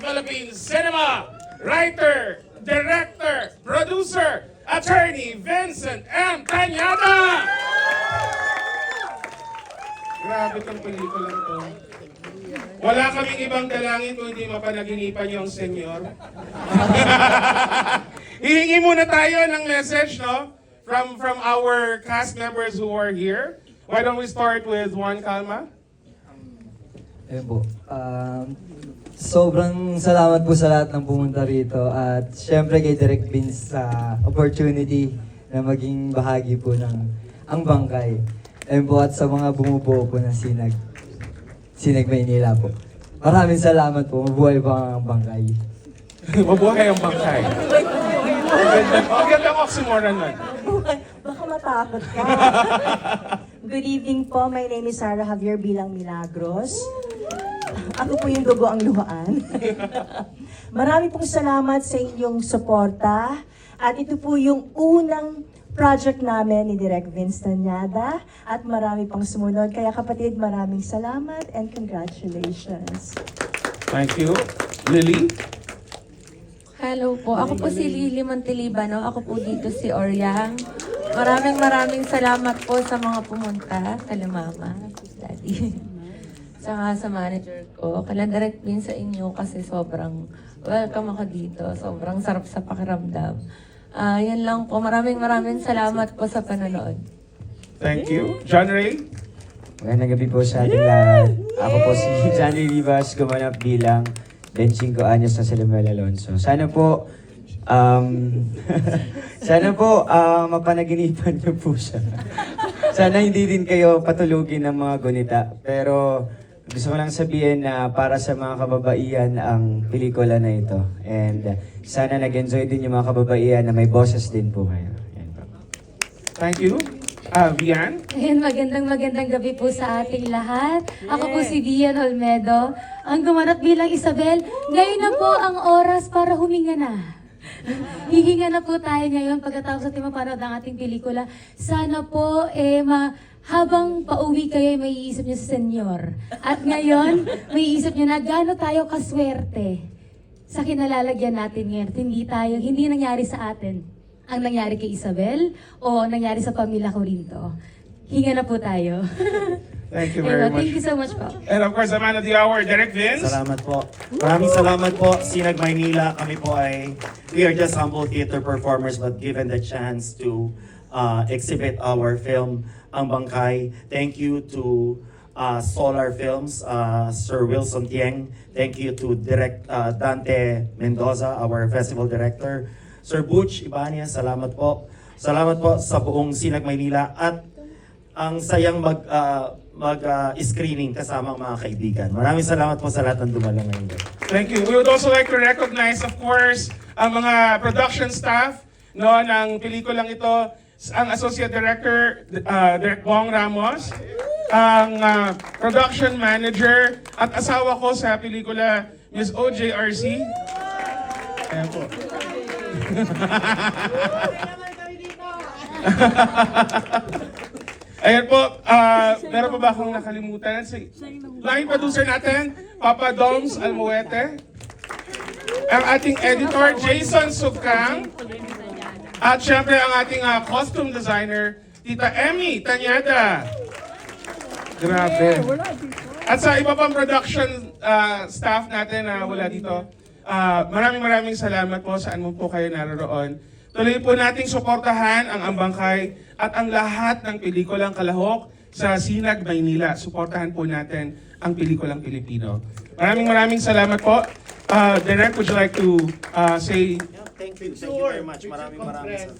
Philippine cinema, writer, director, producer, attorney Vincent M. Tañada! Grabe itong pelikulang to. Wala kaming ibang dalangin kung hindi mapanaginipan yung senyor. Hihingi muna tayo ng message, no? From our cast members who are here. Why don't we start with Juan Calma? Ayun po. Sobrang salamat po sa lahat ng pumunta rito at syempre kay Direk Vince sa opportunity na maging bahagi po ng Ang Bangkay. Ayun po at sa mga bumubuo po ng Sinag Maynila po. Maraming salamat po. Mabuhay pa ang Bangkay. Mabuhay ang bangkay. Ang ganda ko oxymoron nun. Baka matakot ka. Good evening po. My name is Sarah Javier Bilang Milagros. Ako po yung dugo ang luhaan. Marami pong salamat sa inyong suporta. At ito po yung unang project namin ni Direk Vince Tañada. At marami pang sumunod. Kaya kapatid, maraming salamat and congratulations. Thank you. Lily? Hello po. Ako po si Lily Montelibano. Ako po dito si Oryang. Maraming salamat po sa mga pumunta. Kala Mama, Daddy. Saka sa manager ko. Kala Direk Vince sa inyo kasi sobrang welcome ako dito. Sobrang sarap sa pakiramdam. Yan lang po. Maraming salamat po sa panonood. Thank you. John Ray? Magandang gabi po sa ating lahat. Ako po si Johnny Rivas, gumanap bilang benching ko anyos na si Lemuel Alonso. Sana po, mapanaginipan niyo po siya. Sana hindi din kayo patulugin ng mga gunita. Pero gusto ko lang sabihin na para sa mga kababaihan ang pelikula na ito. And sana nag-enjoy din yung mga kababaihan na may boses din po kayo. Yan po. Thank you. Vian? Ayan, magandang gabi po sa ating lahat. Ako po si Vian Olmedo, ang gumanap bilang Isabel. Ngayon na po ang oras para huminga na. Hihinga na po tayo ngayon pagkatapos natin mapanood ang ating pelikula. Sana po, habang pauwi kayo, may iisip niyo sa senyor. At ngayon, may iisip niyo na gaano tayo kaswerte sa kinalalagyan natin ngayon. Hindi nangyari sa atin ang nangyari kay Isabel o nangyari sa pamilya Corinto. Hinga na po tayo. Thank you very much. Thank you so much po. And of course, the man of the hour, Direk Vince. Salamat po. Maraming salamat po, Sinag Maynila. We are just humble theater performers but given the chance to exhibit our film, Ang Bangkay. Thank you to Solar Films, Sir Wilson Tieng. Thank you to Dante Mendoza, our festival director. Sir Butch Ibanez, salamat po. Salamat po sa buong Sinag Maynila at ang sayang mag-screening kasama ang mga kaibigan. Maraming salamat po sa lahat ng dumalo ngayon. Thank you. We would also like to recognize, of course, ang mga production staff ng pelikulang ito. Ang Associate Director, Direk Bong Ramos, ang production manager at asawa ko sa pelikula, Ms. OJRC. Ayan po. Ayan po, meron pa ba akong nakalimutan? Line producer natin, Papa Doms Almuete. Ang ating editor, Jason Sukang. At syempre ang ating costume designer, Tita Emmy Tañada. Grabe. At sa iba pang production staff natin na wala dito, maraming salamat po saan mo po kayo naroon. Tuloy po nating suportahan ang Bangkay at ang lahat ng pelikulang kalahok sa Sinag Maynila. Suportahan po natin ang pelikulang Pilipino. Maraming salamat po. Direk, would you like to say? Thank you very much. Maraming salamat.